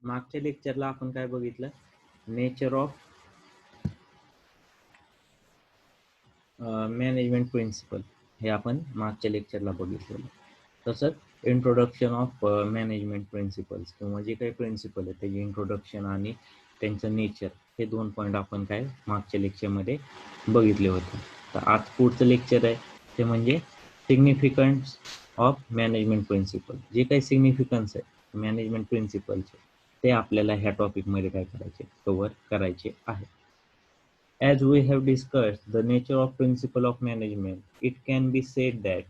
मागच्या लेक्चरला आपण काय बघितलं, नेचर ऑफ मॅनेजमेंट प्रिन्सिपल हे आपण मागच्या लेक्चरला बघितलेलं. तसंच इंट्रोडक्शन ऑफ मॅनेजमेंट प्रिन्सिपल्स किंवा जे काही प्रिन्सिपल आहे त्याचे इंट्रोडक्शन आणि त्यांचं नेचर हे 2 पॉईंट आपण काय मागच्या लेक्चरमध्ये बघितले होते. तर आज पुढचं लेक्चर आहे ते म्हणजे सिग्निफिकन्स ऑफ मॅनेजमेंट प्रिन्सिपल. जे काही सिग्निफिकन्स आहे मॅनेजमेंट प्रिन्सिपलचे ते आपल्याला ह्या टॉपिकमध्ये काय करायचे, कव्हर करायचे आहे. As we have discussed the nature of principle of management, it can be said that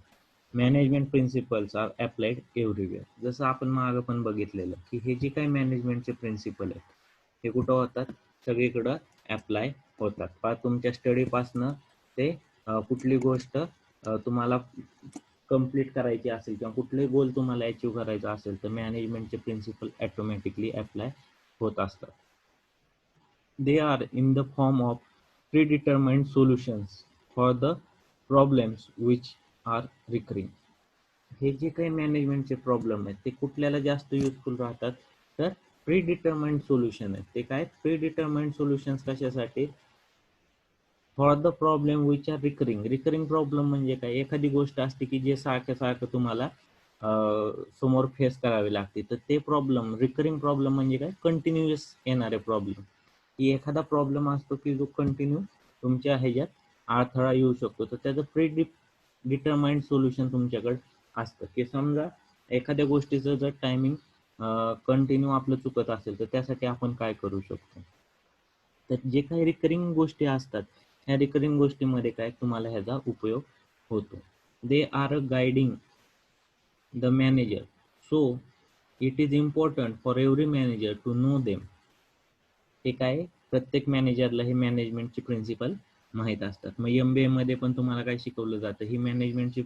management principles are applied everywhere. जसं आपण मागं पण बघितलेलं की हे जे काही मॅनेजमेंटचे प्रिन्सिपल आहेत हे कुठं होतात, सगळीकडं अप्लाय होतात. पहा तुमच्या स्टडीपासनं ते कुठली गोष्ट तुम्हाला कंप्लीट करायची असेल किंवा कुठले गोल तुम्हाला अचीव करायचा असेल तर मॅनेजमेंटचे प्रिन्सिपल ऑटोमॅटिकली अप्लाय होत असतात. They are in the form of predetermined solutions for the problems which are recurring. हे जे काही मॅनेजमेंटचे प्रॉब्लेम आहेत ते कुठल्याला जास्त युजफुल राहतात, तर प्रीडिटर्माइंड सोल्युशन आहे. ते काय प्रीडिटर्माइंड सोल्युशन्स कशासाठी, for the problem which are recurring. Recurring problem म्हणजे काय, एखादी गोष्ट असते की जे सारखं तुम्हाला समोर फेस करावी लागते, तर ते प्रॉब्लेम रिकरिंग प्रॉब्लेम म्हणजे काय, कंटिन्युअस येणारे प्रॉब्लेम. की एखादा प्रॉब्लेम असतो की जो कंटिन्यू तुमच्या ह्याच्यात अडथळा येऊ शकतो, तर त्याचं डिटरमाइंड सोल्युशन तुमच्याकडे असतं. की समजा एखाद्या गोष्टीचं जर टायमिंग कंटिन्यू आपलं चुकत असेल तर त्यासाठी आपण काय करू शकतो. तर जे काही रिकरिंग गोष्टी असतात ह्या रिकरिंग गोष्टीमध्ये काय तुम्हाला ह्याचा उपयोग होतो. They are guiding the manager, so it is important for every manager to know them. हे काय, प्रत्येक मॅनेजरला हे मॅनेजमेंटचे प्रिन्सिपल माहीत असतात. मग MBA मध्ये पण तुम्हाला काय शिकवलं जातं, ही मॅनेजमेंटची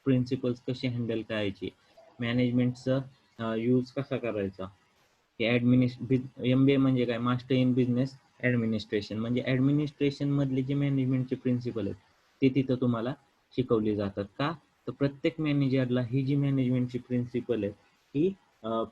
प्रिन्सिपल्स कशी हँडल करायची, मॅनेजमेंटचा यूज कसा करायचा. MBA म्हणजे काय, मास्टर इन बिझनेस ॲडमिनिस्ट्रेशन, म्हणजे ॲडमिनिस्ट्रेशन मधले जे मॅनेजमेंटचे प्रिन्सिपल आहेत ते तिथं तुम्हाला शिकवले जातात. का, तर प्रत्येक मॅनेजरला ही जी मॅनेजमेंटची प्रिन्सिपल आहे ही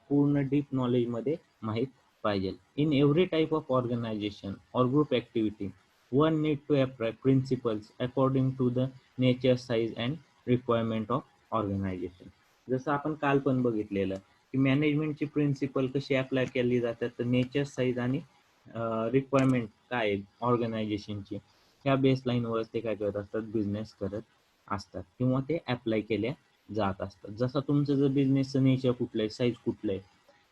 पूर्ण डीप नॉलेजमध्ये माहीत पाहिजे. In every type of organization or group activity, one need to apply principles according to the nature, size and requirement of organization. जसं आपण काल पण बघितलेलं की मॅनेजमेंटची प्रिन्सिपल कशी अप्लाय केली जातात, तर नेचर, साईज आणि रिक्वायरमेंट काय आहे ऑर्गनायझेशनची ह्या बेसलाईनवर ते काय करत असतात, बिझनेस करत असतात किंवा ते अप्लाय केल्या जात असतात. जसं तुमचं जर बिझनेसचं नेचर कुठलं आहे, साईज कुठलं आहे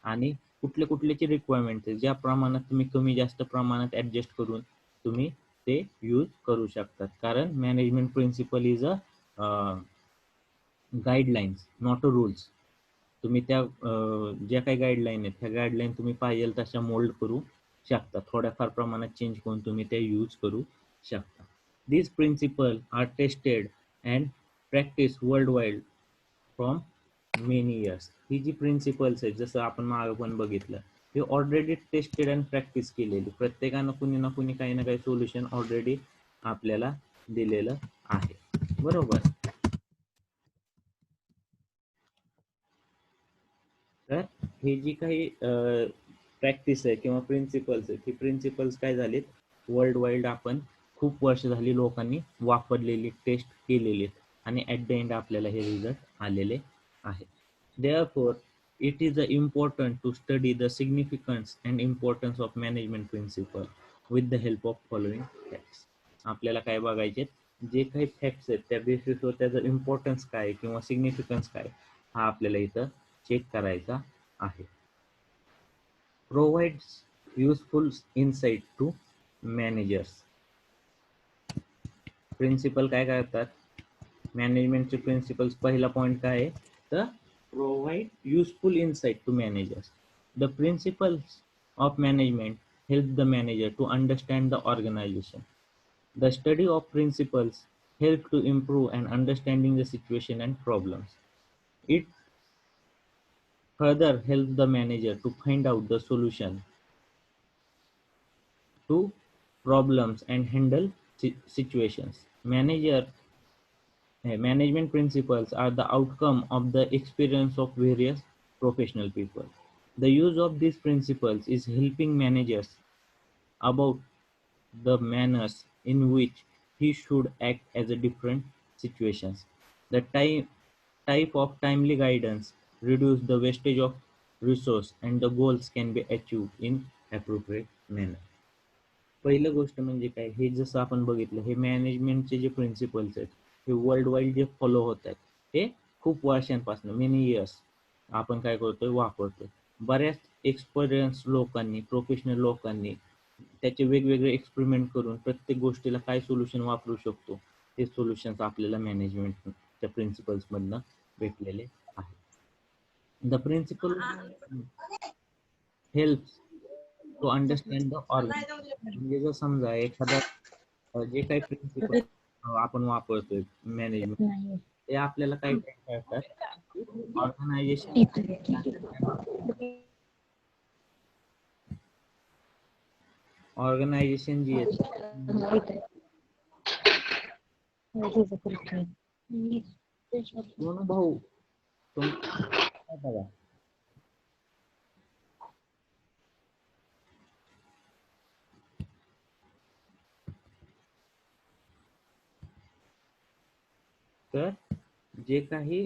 आणि कुठल्याची रिक्वायरमेंट आहे, ज्या प्रमाणात तुम्ही कमी जास्त प्रमाणात ॲडजस्ट करून तुम्ही ते यूज करू शकतात. कारण management principle is a guidelines not a rules. तुम्ही त्या ज्या काही गाईडलाईन आहेत त्या गाईडलाईन तुम्ही पाहिजे तशा मोल्ड करू शकता, थोड्याफार प्रमाणात चेंज करून तुम्ही ते यूज करू शकता. These principles are tested and practiced worldwide from many years. ही जी प्रिन्सिपल्स आहेत जसं आपण मागं पण बघितलं, हे ऑलरेडी टेस्टेड अँड प्रॅक्टिस केलेली, प्रत्येकानं कुणी ना कुणी काही ना काही सोल्युशन ऑलरेडी आपल्याला दिलेलं आहे, बरोबर. तर हे जी काही प्रॅक्टिस आहे किंवा प्रिन्सिपल्स आहेत, ही प्रिन्सिपल्स काय झालीत, वर्ल्ड वाईड आपण खूप वर्ष झाली लोकांनी वापरलेली, टेस्ट केलेली आहेत आणि ॲट द एंड आपल्याला हे रिझल्ट आलेले आहे. Therefore, it is important to study the significance and importance of management principle with the help of following facts. आपल्याला काय बघायचे, जे काही फॅक्ट्स आहेत त्या बेसिसवर त्याचं इम्पॉर्टन्स काय किंवा सिग्निफिकन्स काय हा आपल्याला इथं चेक करायचा आहे. Provides useful insight to managers. Principle काय करतात, मॅनेजमेंटचे प्रिन्सिपल्स पहिला पॉईंट काय आहे, तर provide useful insight to managers. The principles of management help the manager to understand the organization. The study of principles help to improve and understanding the situation and problems. It further helps the manager to find out the solution to problems and handle situations. Management principles are the outcome of the experience of various professional people. The use of these principles is helping managers about the manners in which he should act as a different situations. The type of timely guidance reduce the wastage of resource and the goals can be achieved in appropriate manner. पहिलं गोष्ट म्हणजे काय, हे जसं आपण बघितलं, हे मॅनेजमेंटचे जे प्रिन्सिपल्स आहेत हे वर्ल्ड वाईड जे फॉलो होत आहेत हे खूप वर्षांपासून मेनी इयर्स आपण काय करतोय वापरतोय. बऱ्याच एक्सपिरियन्स लोकांनी, प्रोफेशनल लोकांनी त्याचे वेगवेगळे एक्सपेरिमेंट करून प्रत्येक गोष्टीला काय सोल्युशन वापरू शकतो ते सोल्युशन्स आपल्याला मॅनेजमेंटच्या प्रिन्सिपल्स मधनं भेटलेले आहेत. The principle helps to understand the organisation. म्हणजे जर समजा एखादा जे काही प्रिन्सिपल आपण वापरतोय मॅनेजमेंट ते आपल्याला काय काय कळतात, ऑर्गनायझेशन ऑर्गनायझेशन जी आहे दोन भाऊ तुम बघा तर जे काही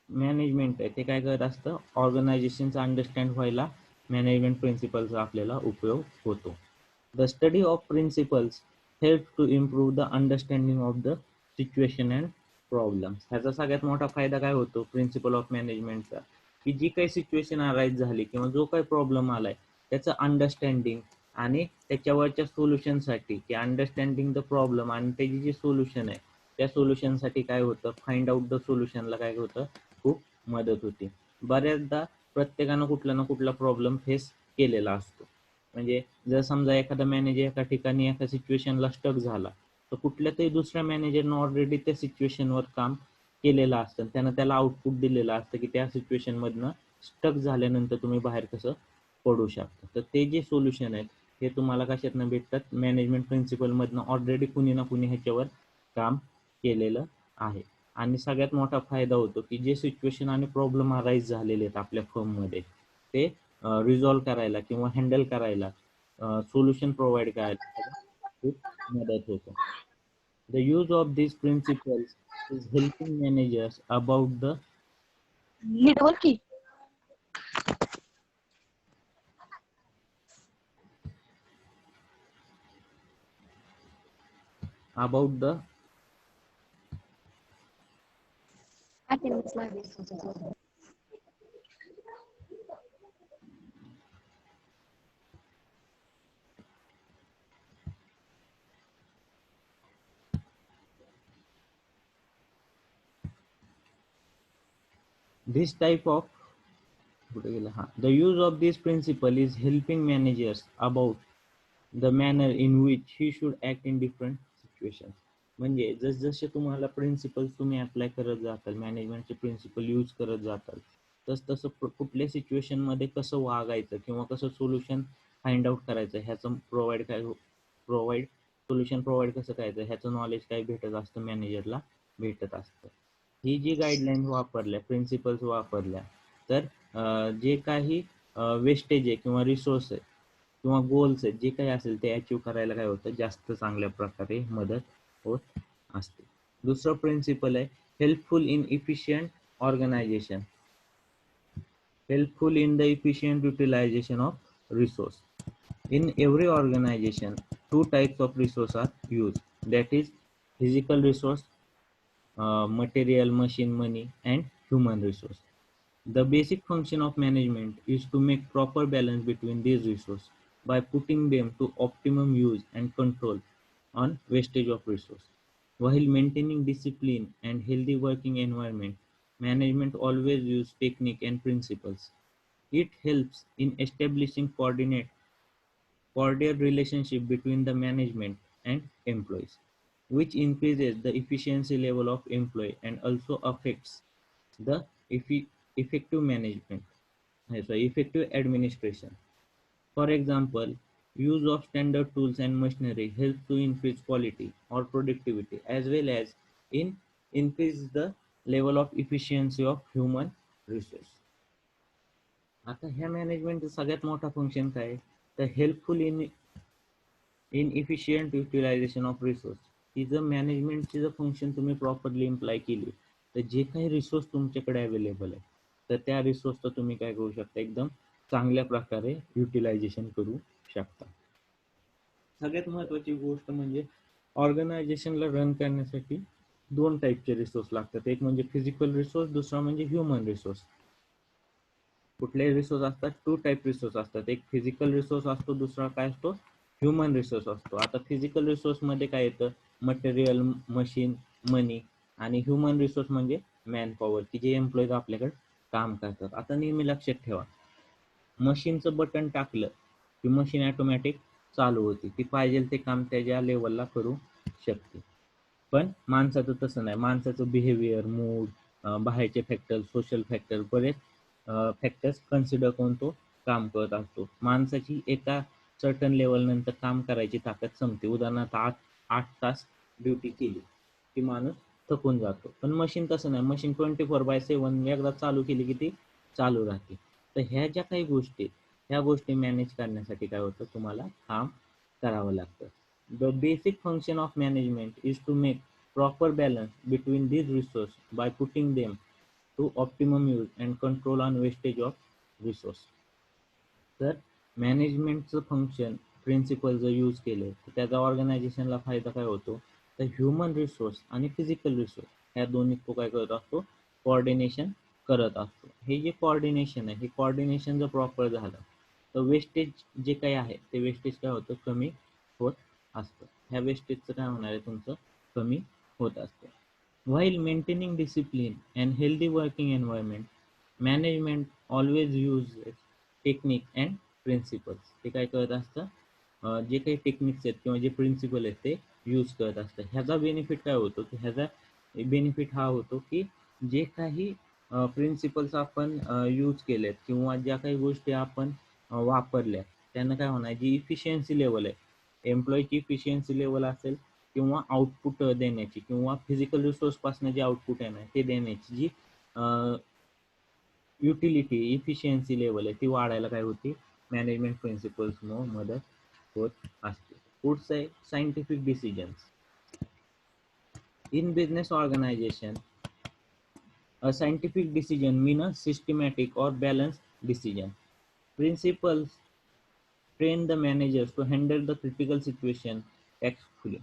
मॅनेजमेंट आहे ते काय करत असतं, ऑर्गनायझेशनचा अंडरस्टँड व्हायला मॅनेजमेंट प्रिन्सिपलचा आपल्याला उपयोग होतो. The study of principles help to improve the understanding of the situation and problems. ह्याचा सगळ्यात मोठा फायदा काय होतो प्रिन्सिपल ऑफ मॅनेजमेंटचा, की जी काही सिच्युएशन अराईज झाली किंवा जो काही प्रॉब्लेम आलाय त्याचं अंडरस्टँडिंग आणि त्याच्यावरच्या सोल्युशनसाठी, की अंडरस्टँडिंग द प्रॉब्लेम आणि त्याची जी सोल्युशन आहे त्या सोल्युशनसाठी काय होतं, फाइंड आउट द सोल्युशनला काय होतं खूप मदत होते. बऱ्याचदा प्रत्येकानं कुठला ना कुठला प्रॉब्लेम फेस केलेला असतो. म्हणजे जर समजा एखादा मॅनेजर एका ठिकाणी एका सिच्युएशनला स्टक झाला तर कुठल्या तरी दुसऱ्या मॅनेजरनं ऑलरेडी त्या सिच्युएशनवर काम केलेलं असतं, त्यानं त्याला आउटपुट दिलेलं असतं की त्या सिच्युएशन मधनं स्टक झाल्यानंतर तुम्ही बाहेर कसं पडू शकता. तर ते जे सोल्युशन आहेत हे तुम्हाला कशातनं भेटतात, मॅनेजमेंट प्रिन्सिपल मधनं ऑलरेडी कुणी ना कुणी ह्याच्यावर काम केलेलं आहे. आणि सगळ्यात मोठा फायदा होतो की जे सिच्युएशन आणि प्रॉब्लेम अराईज झालेले आहेत आपल्या फर्ममध्ये ते रिझॉल्व्ह करायला किंवा हँडल करायला, सोल्युशन प्रोव्हाइड करायला खूप मदत होतो. The use of this principles is helping managers about the about the this type of the use of this principle is helping managers about the manner in which he should act in different situations. म्हणजे जसजसे तुम्हाला principles तुम्ही apply करत जाताल, मॅनेजमेंटचे principal use करत जाताल, तसं कुठल्या situation मध्ये कसं वागायचं किंवा कसं सोल्युशन फाइंड आउट करायचं ह्याचं सोल्युशन प्रोव्हाइड कसं करायचं ह्याचं नॉलेज काय भेटत असतं मॅनेजरला, भेटत असतं. ही जी गाईडलाईन वापरल्या, प्रिन्सिपल्स वापरल्या तर जे काही वेस्टेज आहे किंवा रिसोर्स आहे किंवा गोल्स आहेत जे काही असेल ते अचीव करायला काय होतं, जास्त चांगल्या प्रकारे मदत होत असते. दुसरं प्रिन्सिपल आहे helpful in efficient organisation. Helpful in the efficient utilization of resource. In every organization, two types of resource are used. That is physical resource, material, machine, money, and human resource. The basic function of management is to make proper balance between these resources by putting them to optimum use and control on wastage of resource. While maintaining discipline and healthy working environment, management always use technique and principles. It helps in establishing cordial relationship between the management and employees, which increases the efficiency level of employee and also affects the effective management, effective administration. For example, use of standard tools and machinery helps to increase quality or productivity as well as in increase the level of efficiency of human resource. आता ह्या मॅनेजमेंटचा सगळ्यात मोठा function काय आहे? तर helpful in efficient utilization of resource. ही जर मॅनेजमेंटची जर फंक्शन तुम्ही प्रॉपरली इम्प्लाय केली तर जे काही रिसोर्स तुमच्याकडे अवेलेबल आहे तर त्या रिसोर्सचं तुम्ही काय करू शकता, एकदम चांगल्या प्रकारे युटिलायझेशन करू शकता. सगळ्यात महत्त्वाची गोष्ट म्हणजे ऑर्गनायझेशनला रन करण्यासाठी दोन टाईपचे रिसोर्स लागतात. एक म्हणजे फिजिकल रिसोर्स, दुसरा म्हणजे ह्युमन रिसोर्स. कुठलेही रिसोर्स असतात, टू टाईप रिसोर्स असतात. एक फिजिकल रिसोर्स असतो, दुसरा काय असतो, ह्युमन रिसोर्स असतो. आता फिजिकल रिसोर्स मध्ये काय येतं, मटेरियल, मशीन, मनी. आणि ह्युमन रिसोर्स म्हणजे मॅन पॉवर, की जे एम्प्लॉईज आपल्याकडे काम करतात. आता नेहमी लक्षात ठेवा, मशीनचं बटन टाकलं की मशीन ऑटोमॅटिक चालू होती, ती पाहिजे ते काम त्याच्या लेवलला करू शकते. पण माणसाचं तसं नाही. माणसाचं बिहेवियर, मूड, बाहेरचे फॅक्टर, सोशल फॅक्टर, बरेच फॅक्टर्स कन्सिडर करून तो काम करत असतो. माणसाची एका सर्टन लेवल नंतर काम करायची ताकद संपते. उदाहरणार्थ 8 तास ड्युटी केली की माणूस थकून जातो. पण मशीन तसं नाही. मशीन 24/7 एकदा चालू केली की ती चालू राहते. तर ह्या ज्या काही गोष्टी, ह्या गोष्टी मॅनेज करण्यासाठी काय होतं, तुम्हाला काम करावं लागतं. The basic function of management is to make proper balance between these resources by putting them to optimum use and control on wastage of resource. तर मॅनेजमेंटचं फंक्शन प्रिन्सिपल जर यूज केले तर त्याचा ऑर्गनायझेशनला फायदा काय होतो, तर ह्युमन रिसोर्स आणि फिजिकल रिसोर्स ह्या दोन्ही तो काय करत असतो, कोऑर्डिनेशन करत असतो. हे जे कोऑर्डिनेशन आहे, हे कोऑर्डिनेशन जर प्रॉपर झालं तर वेस्टेज जे काही आहे ते वेस्टेज काय होतं, कमी होत असतं. ह्या वेस्टेजचं काय होणार आहे, तुमचं कमी होत असतं. While maintaining discipline and healthy working environment, management always uses technique and principles. ते काय करत असतं, जे काही टेक्निक्स आहेत किंवा जे प्रिन्सिपल आहेत ते यूज करत असतं. ह्याचा बेनिफिट काय होतो, की ह्याचा बेनिफिट हा होतो की जे काही प्रिन्सिपल्स आपण यूज केलेत किंवा ज्या काही गोष्टी आपण वापरल्या, त्यांना काय होणार, जी इफिशियन्सी लेवल आहे, एम्प्लॉयची इफिशियन्सी लेवल असेल किंवा आउटपुट देण्याची किंवा फिजिकल रिसोर्स पासून जे आउटपुट आहे ना ते देण्याची जी युटिलिटी, इफिशियन्सी लेवल आहे ती वाढायला काय होती, मॅनेजमेंट प्रिन्सिपल्समुळे मदत होत असते. पुढचं आहे scientific decisions. In business organisation, a scientific decision mean a systematic or balanced decision. Principles train the managers to handle the critical situation tactfully.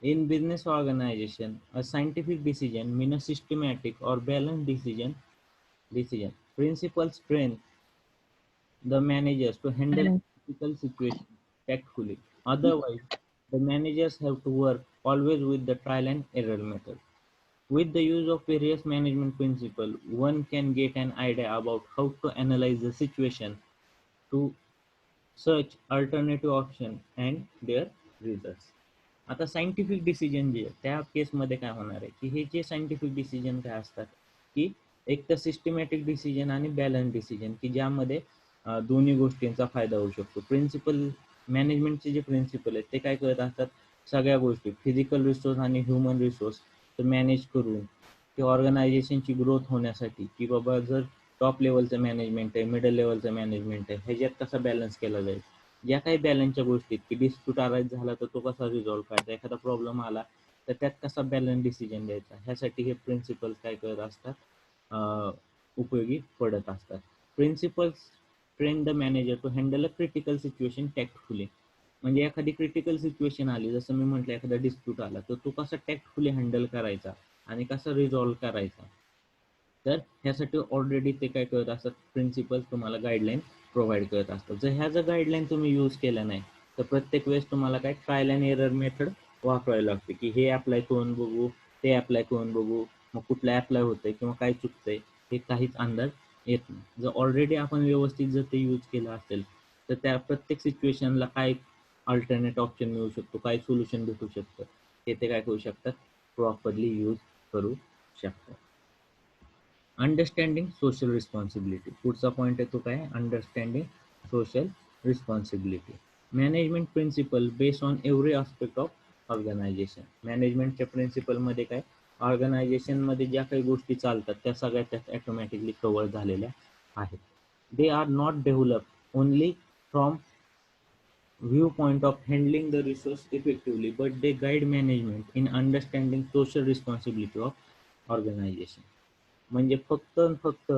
In business organization, a scientific decision mean a systematic or balanced decision. Principles train the managers to handle critical situations tactfully. Otherwise, the managers have to work always with the trial and error method. With the use of various management principles, one can get an idea about how to analyze the situation, to search alternative option and their results. आता scientific decision जे आहे त्या केसमध्ये काय होणार आहे, की हे जे सायंटिफिक डिसिजन काय असतात, की एक तर सिस्टमॅटिक डिसिजन आणि बॅलन्स डिसिजन, की ज्यामध्ये दोन्ही गोष्टींचा फायदा होऊ शकतो. प्रिन्सिपल, मॅनेजमेंटचे जे प्रिन्सिपल आहेत ते काय करत असतात, सगळ्या गोष्टी फिजिकल रिसोर्स आणि ह्युमन रिसोर्स मॅनेज करून ते ऑर्गनायझेशनची ग्रोथ होण्यासाठी, की बाबा जर टॉप लेवलचं मॅनेजमेंट आहे, मिडल लेवलचं मॅनेजमेंट आहे, ह्याच्यात कसा बॅलन्स केला जाईल. ज्या काही बॅलन्सच्या गोष्टीत, की डिस्प्यूट अराईज झाला तर तो कसा रिझॉल्व्ह करायचा, एखादा प्रॉब्लेम आला तर त्यात कसा बॅलन्स डिसिजन द्यायचा, ह्यासाठी हे प्रिन्सिपल्स काय करत असतात, उपयोगी पडत असतात. Principles train the manager to handle a critical situation tactfully. म्हणजे एखादी क्रिटिकल सिच्युएशन आली, जसं मी म्हटलं एखादा डिस्प्यूट आला तर तो कसा टॅक्टफुली हँडल करायचा आणि कसा रिझॉल्व्ह करायचा. तर ह्यासाठी ऑलरेडी ते काय करत असतात, प्रिन्सिपल्स तुम्हाला गाईडलाईन प्रोव्हाइड करत असतात. जर ह्या जर गाईडलाईन तुम्ही यूज केल्या नाही तर प्रत्येक वेळेस तुम्हाला काय ट्रायल अँड एरर मेथड वापरायला लागते, की हे अप्लाय करून बघू, ते अप्लाय करून बघू, मग कुठलं अप्लाय होतंय किंवा काय चुकतंय हे काहीच अंदाज येत नाही. जर ऑलरेडी आपण व्यवस्थित जर ते यूज केलं असेल तर त्या प्रत्येक सिच्युएशनला काय अल्टरनेट ऑप्शन मिळू शकतो, काय सोल्युशन भेटू शकतं, हे ते काय करू शकतात, प्रॉपरली यूज करू शकतात. Understanding social responsibility. पुढचा पॉईंट आहे तो काय, understanding social responsibility. Management principle based on every aspect of organisation. मॅनेजमेंटच्या प्रिन्सिपलमध्ये काय, ऑर्गनायझेशनमध्ये ज्या काही गोष्टी चालतात त्या सगळ्या त्यात ऑटोमॅटिकली कव्हर झालेल्या आहेत. They are not develop only from viewpoint of handling the resource effectively, but they guide management in understanding social responsibility of organization. म्हणजे फक्त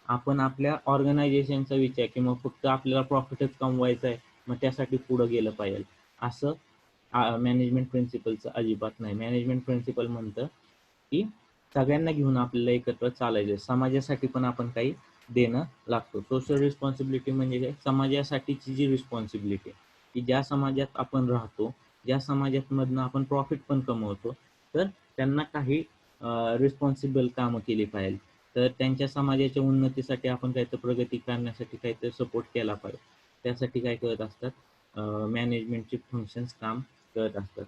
आपण आपल्या ऑर्गनायझेशनचा विचार किंवा फक्त आपल्याला प्रॉफिटच कमवायचा आहे मग त्यासाठी पुढे गेलं पाहिजे असं मॅनेजमेंट प्रिन्सिपलचं अजिबात नाही. मॅनेजमेंट प्रिन्सिपल म्हणतं की सगळ्यांना घेऊन आपल्याला एकत्र चालायचं, समाजासाठी पण आपण काही देणं लागतो. सोशल रिस्पॉन्सिबिलिटी म्हणजे काय, समाजासाठीची जी रिस्पॉन्सिबिलिटी की ज्या समाजात आपण राहतो, ज्या समाजात मधनं आपण प्रॉफिट पण कमवतो, तर त्यांना काही रिस्पॉन्सिबल कामं केली पाहिजे. तर त्यांच्या समाजाच्या उन्नतीसाठी आपण काहीतरी प्रगती करण्यासाठी काहीतरी सपोर्ट केला पाहिजे. त्यासाठी काय करत असतात मॅनेजमेंटचे फंक्शन्स काम करत असतात.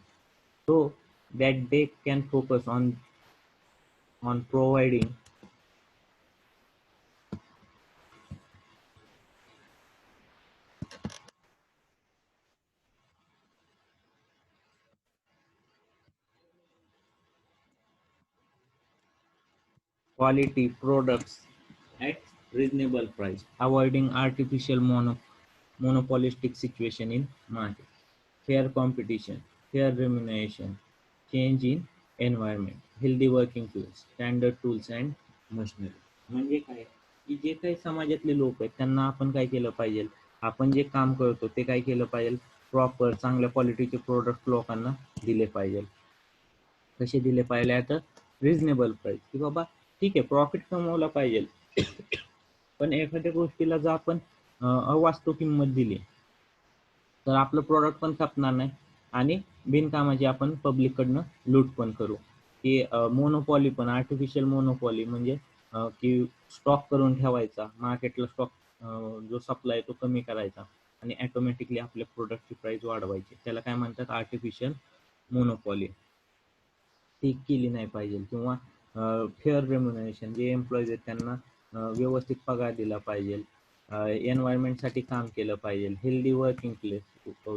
So that they can focus on providing quality products at reasonable price, avoiding artificial monopolistic situation in market, fair competition, fair remuneration, change in environment, healthy working tools, standard tools and machinery. म्हणजे काय की जे काही समाजातले लोक आहेत त्यांना आपण काय केलं पाहिजे, आपण जे काम करतो ते काय केलं पाहिजे, प्रॉपर चांगल्या क्वालिटीचे प्रोडक्ट लोकांना दिले पाहिजे. कसे दिले पाहिजे, आता रिझनेबल प्राइस, की बाबा ठीक आहे प्रॉफिट कमवला पाहिजे पण एखाद्या गोष्टीला जर आपण अवास्तव किंमत दिली तर आपलं प्रोडक्ट पण खपणार नाही आणि बिनकामाची आपण पब्लिककडनं लूट पण करू. की मोनोपॉली पण, आर्टिफिशियल मोनोपॉली म्हणजे की स्टॉक करून ठेवायचा, मार्केटला स्टॉक जो सप्लाय तो कमी करायचा आणि ऑटोमॅटिकली आपल्या प्रोडक्टची प्राइस वाढवायची, त्याला काय म्हणतात आर्टिफिशियल मोनोपॉली. ती केली नाही पाहिजे. किंवा फेअर रेम्युनरेशन, जे एम्प्लॉईज आहेत त्यांना व्यवस्थित पगार दिला पाहिजे, एन्व्हायरमेंटसाठी काम केलं पाहिजे, हेल्दी वर्किंग प्लेस,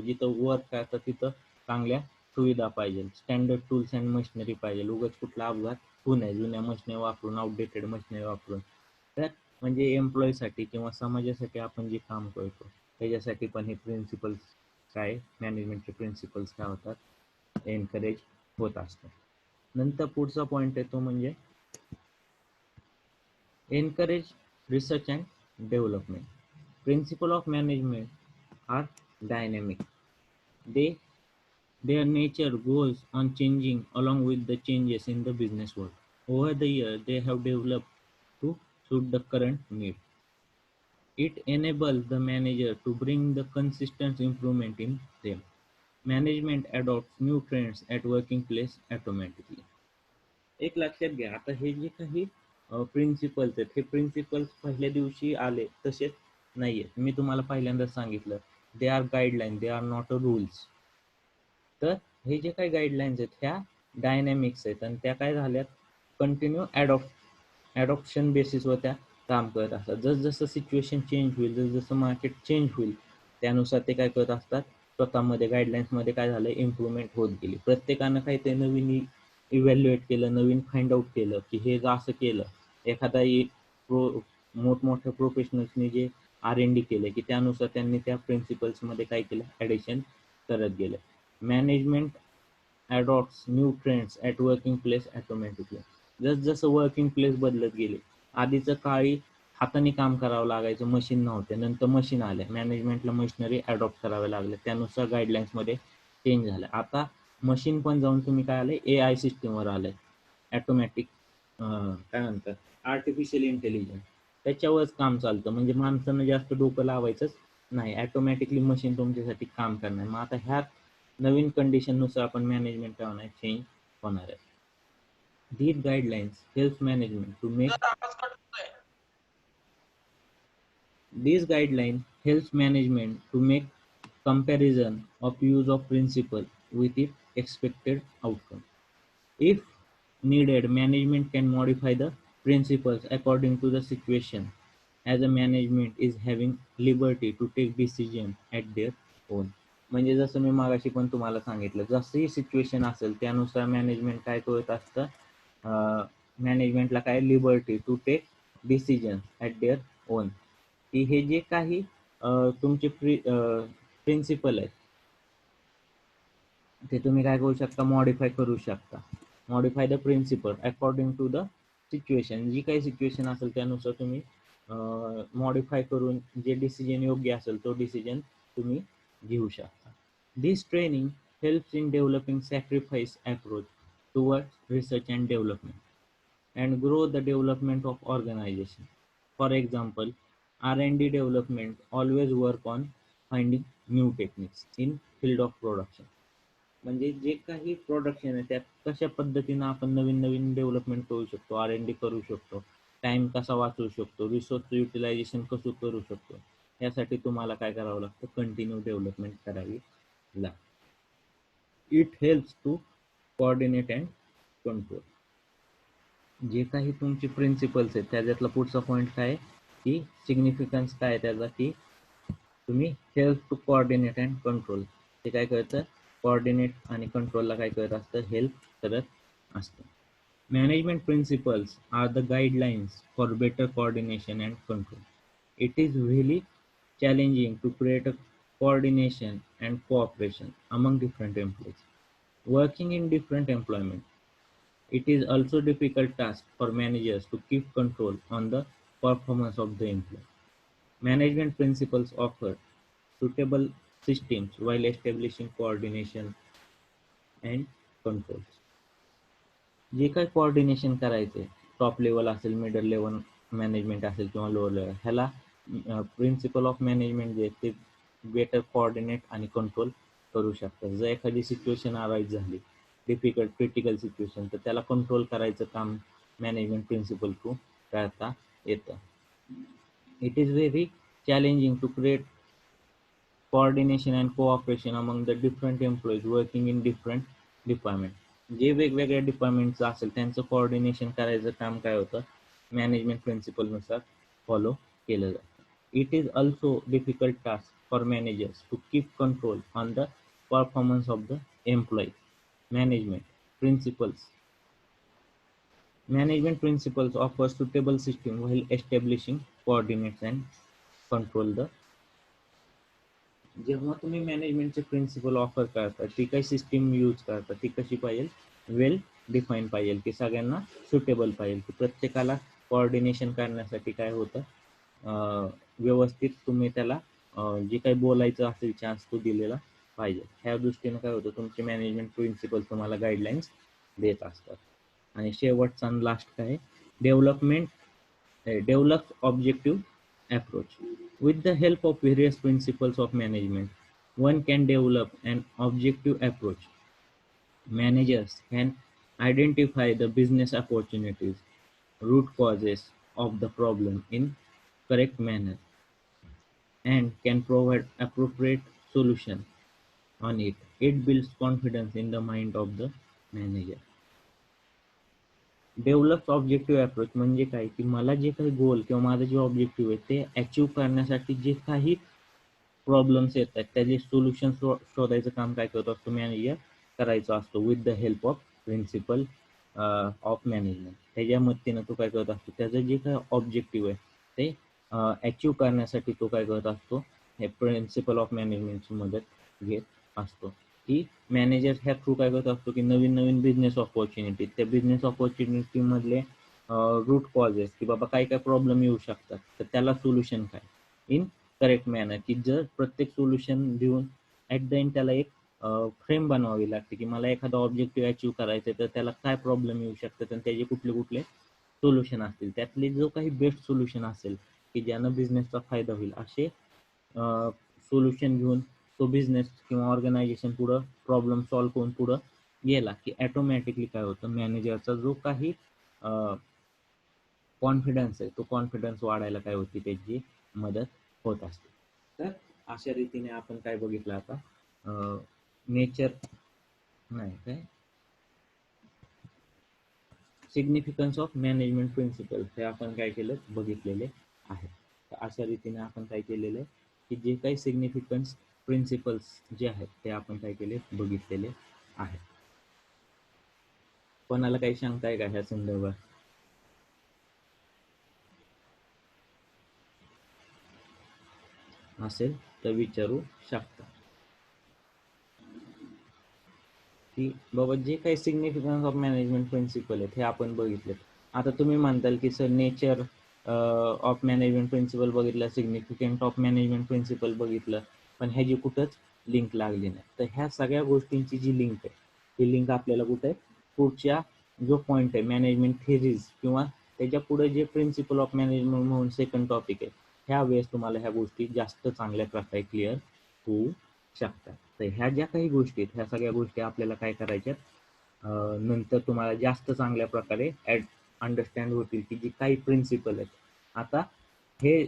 जिथं वर्क करतं तिथं चांगल्या सुविधा पाहिजे, स्टँडर्ड टूल्स अँड मशिनरी पाहिजे, उगाच कुठला अपघात होऊ नये जुन्या मशिनरी वापरून, आउटडेटेड मशिनरी वापरून. तर म्हणजे एम्प्लॉईसाठी किंवा समाजासाठी आपण जे काम करतो त्याच्यासाठी पण हे प्रिन्सिपल्स काय, मॅनेजमेंटचे प्रिन्सिपल्स काय होतात, एनकरेज होत असतात. नंतर पुढचा पॉईंट आहे तो म्हणजे encourage research and development. Principle of management are dynamic. Their nature goes on changing along with the changes in the business world. Over the years, they have developed to suit the current need. It enables the manager to bring the consistent improvement in them. Management adopts new trends at working place automatically. एक लक्षात घ्या, आता हे जे काही principles आहेत हे principles पहिल्या दिवशी आले तसेच नाहीये. मी तुम्हाला पहिल्यांदा सांगितलं they are guideline, they are not a rules. तर हे जे काही गाईडलाईन्स आहेत ह्या डायनॅमिक्स आहेत आणि त्या काय झाल्यात, कंटिन्यू ॲडॉप्शन बेसिसवर त्या काम करत असतात. जसजसं सिच्युएशन चेंज होईल, जसजसं मार्केट चेंज होईल त्यानुसार ते काय करत असतात, स्वतःमध्ये गाईडलाईन्समध्ये काय झालं इम्प्रूव्हमेंट होत गेली. प्रत्येकानं काही ते नवीन इव्हॅल्युएट केलं, नवीन फाइंड आउट केलं की हे जर असं केलं, एखादा मोठमोठ्या प्रोफेशनल्सनी जे R&D केलं की त्यानुसार त्यांनी त्या प्रिन्सिपल्समध्ये काय केलं, ॲडिशन करत गेलं. Management adopts new trends at working place automatically. जसजसं वर्किंग प्लेस बदलत गेले, आधीचं काळी हाताने काम करावं लागायचं, मशीन नव्हते, नंतर मशीन आले, मॅनेजमेंटला मशिनरी ॲडॉप्ट करावे लागले, त्यानुसार गाईडलाईन्समध्ये चेंज झालं. आता मशीन पण जाऊन तुम्ही काय आले, AI सिस्टीमवर आलंय, ॲटोमॅटिक काय म्हणतात आर्टिफिशियल इंटेलिजन्स, त्याच्यावरच काम चालतं. म्हणजे माणसानं जास्त डोकं लावायचंच नाही, ॲटोमॅटिकली मशीन तुमच्यासाठी काम करणार. मग आता ह्या नवीन कंडिशननुसार आपण मॅनेजमेंट काय होणार, चेंज होणार आहे. These guidelines helps management to make These guideline helps management to make comparison of use of principle with its expected outcome. If needed, management can modify the principles according to the situation, as a management is having liberty to take decision at their own. म्हणजे जसं मी मागाशी पण तुम्हाला सांगितलं, जसंही situation असेल त्यानुसार management काय करत असतं, मॅनेजमेंटला काय liberty to take decision at their own, की हे जे काही तुमचे प्रिन्सिपल आहेत ते तुम्ही काय करू शकता, मॉडिफाय करू शकता. Modify the principle according to the situation, जी काही सिच्युएशन असेल त्यानुसार तुम्ही मॉडिफाय करून जे डिसिजन योग्य असेल तो डिसिजन तुम्ही घेऊ शकता. This training helps in developing sacrifice approach towards research and development and grow the development of organization. For example, R&D development always work on finding new techniques in field of production. म्हणजे जे काही production आहे त्यात कशा पद्धतीनं आपण नवीन नवीन development करू शकतो, R&D करू शकतो, टाइम कसा वाचवू शकतो, रिसोर्स युटिलायझेशन कसं करू शकतो, यासाठी तुम्हाला काय करावं लागतं, कंटिन्यू डेव्हलपमेंट करावी लागते. It helps to coordinate and control. जे काही तुमचे प्रिन्सिपल्स आहेत त्याच्यातला पुढचा पॉईंट काय आहे, की सिग्निफिकन्स काय आहे त्याचा, की तुम्ही help to coordinate and control, ते काय करतं, कोऑर्डिनेट आणि कंट्रोलला काय करत असतं, हेल्प करत असतं. Management principles are the guidelines for better coordination and control. It is really challenging to create a coordination and cooperation among different employees working in different employment. It is also a difficult task for managers to keep control on the performance of the employee. Management principles offer suitable systems while establishing coordination and controls. जे काही coordination करायचे, top level असेल, middle level management असेल किंवा lower level, ह्याला principal of management जे ते better coordinate आणि कंट्रोल करू शकतात. जर एखादी सिच्युएशन अराईज झाली, डिफिकल्ट क्रिटिकल सिच्युएशन, तर त्याला कंट्रोल करायचं काम मॅनेजमेंट प्रिन्सिपल थ्रू करता येतं. It is very challenging to create coordination and cooperation among the different employees working in different department. जे वेगवेगळ्या डिपार्टमेंटचं असेल त्यांचं कोऑर्डिनेशन करायचं काम काय होतं, मॅनेजमेंट प्रिन्सिपलनुसार फॉलो केलं जातं. It is also difficult task for managers to keep control on the performance of the employee. Management principles offer suitable system while establishing coordinates and control the. जेव्हा तुम्ही मॅनेजमेंटचे प्रिन्सिपल ऑफर करता, ती काही system use करता, ती कशी पाहिजे, वेल define पाहिजे, की सगळ्यांना सुटेबल पाहिजे, की प्रत्येकाला कोऑर्डिनेशन करण्यासाठी काय होतं, व्यवस्थित तुम्ही त्याला जे काही बोलायचं असेल चान्स तो दिलेला पाहिजे. ह्या दृष्टीनं काय होतं, तुमचे मॅनेजमेंट प्रिन्सिपल तुम्हाला गाईडलाईन्स देत असतात. आणि शेवटचा लास्ट काय, develop objective approach. With the help of various principles of management, one can develop an objective approach. Managers can identify the business opportunities, root causes of the problem in correct manner, and can provide appropriate solution on it. It builds confidence in the mind of the manager. Develop objective approach म्हणजे काय, की मला जे काही गोल किंवा माझं जे objective आहे ते अचीव्ह करण्यासाठी जे काही प्रॉब्लेम्स येतात त्याचे सोल्युशन शोधायचं काम काय करतो असतो, मॅनेजर करायचं असतो with the help of principle of management. त्याच्या मदतीनं तो काय करत असतो, त्याचं जे काही ऑब्जेक्टिव्ह आहे ते अचीव्ह करण्यासाठी तो काय करत असतो, हे प्रिन्सिपल ऑफ मॅनेजमेंटची मदत घेत असतो. की मॅनेजर ह्या थ्रू काय करत असतो, की नवीन नवीन बिझनेस ऑपॉर्च्युनिटी, त्या बिझनेस ऑपॉर्च्युनिटीमधले रूट कॉजेस, की बाबा काय काय प्रॉब्लेम येऊ शकतात, तर त्याला सोल्युशन काय इन करेक्ट मॅनर, की जर प्रत्येक सोल्युशन देऊन ॲट द एंड त्याला एक फ्रेम बनवावी लागते, की मला एखादा ऑब्जेक्टिव्ह अचीव्ह करायचं आहे तर त्याला काय प्रॉब्लेम येऊ शकतात आणि त्याचे कुठले कुठले सोल्युशन असतील, त्यातले जो काही बेस्ट सोल्युशन असेल की ज्यानं बिझनेसचा फायदा होईल, असे सोल्युशन घेऊन तो बिझनेस किंवा ऑर्गनायझेशन पुढं प्रॉब्लेम सॉल्व्ह करून पुढं गेला की ॲटोमॅटिकली काय होतं, मॅनेजरचा जो काही कॉन्फिडन्स आहे तो कॉन्फिडन्स वाढायला काय होती, त्याची मदत होत असते. तर अशा रीतीने आपण काय बघितलं आता, नेचर नाही काय सिग्निफिकन्स ऑफ मॅनेजमेंट प्रिन्सिपल हे आपण काय केलं, बघितलेले आहे. तर अशा रीतीने आपण काय केलेलं आहे, की जे काही सिग्निफिकन्स प्रिन्सिपल्स जे आहेत ते आपण काय केले, बघितलेले आहेत. कोणाला काही शंका आहे का ह्या संदर्भात? असेल तर विचारू शकता की बाबा जे काही सिग्निफिकन्स ऑफ मॅनेजमेंट प्रिन्सिपल आहेत हे आपण बघितले. आता तुम्ही म्हणताल की sir nature of management principle बघितलं, सिग्निफिकंट ऑफ मॅनेजमेंट प्रिन्सिपल बघितलं, पण ह्याची कुठंच लिंक लागली नाही. तर ह्या सगळ्या गोष्टींची जी लिंक आहे ती लिंक आपल्याला कुठे पुढच्या जो पॉईंट आहे मॅनेजमेंट थेरीज किंवा त्याच्या पुढे जे प्रिन्सिपल ऑफ मॅनेजमेंट म्हणून सेकंड टॉपिक आहे, ह्या वेळेस तुम्हाला ह्या गोष्टी जास्त चांगल्या प्रकारे क्लिअर होऊ शकतात. तर ह्या ज्या काही गोष्टी आहेत ह्या सगळ्या गोष्टी आपल्याला काय करायच्यात, नंतर तुम्हाला जास्त चांगल्या प्रकारे अंडरस्टँड होतील की जी काही प्रिन्सिपल आहेत. आता हे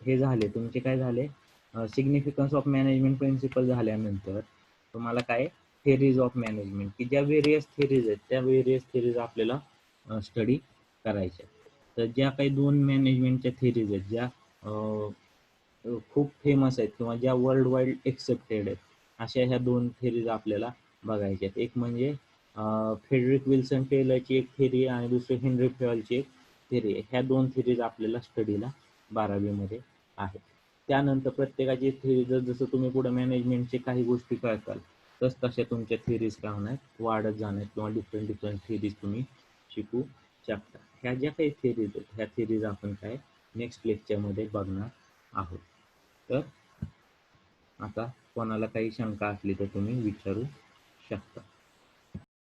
हे झाले तुमचे काय झाले, सिग्निफिकन्स ऑफ मॅनेजमेंट प्रिन्सिपल झाल्यानंतर तुम्हाला काय थेरीज ऑफ मॅनेजमेंट की ज्या वेरियस थेरीज आहेत त्या वेरियस थेरीज आपल्याला स्टडी करायच्या. तर ज्या काही दोन मॅनेजमेंटच्या थेरीज आहेत ज्या खूप फेमस आहेत किंवा ज्या वर्ल्ड वाईड एक्सेप्टेड आहेत, अशा ह्या दोन थेरीज आपल्याला बघायच्या आहेत. एक म्हणजे फेडरिक विल्सन टेलरची एक थेरी आणि दुसरी हेनरी फेयलची एक थेरी आहे. ह्या दोन थेरीज आपल्याला स्टडीला 12वीमध्ये आहेत. त्यानंतर प्रत्येकाची थेरी जसं तुम्ही पुढे मॅनेजमेंटचे काही गोष्टी कळताल तस तशा तुमच्या थेरीज काय होणार, वाढत जाणार किंवा डिफरंट डिफरंट थेरीज तुम्ही शिकू शकता. ह्या ज्या काही थेरीज आहेत ह्या थेरीज आपण काय नेक्स्ट लेक्चरमध्ये बघणार आहोत. तर आता कोणाला काही शंका असली तर तुम्ही विचारू शकता.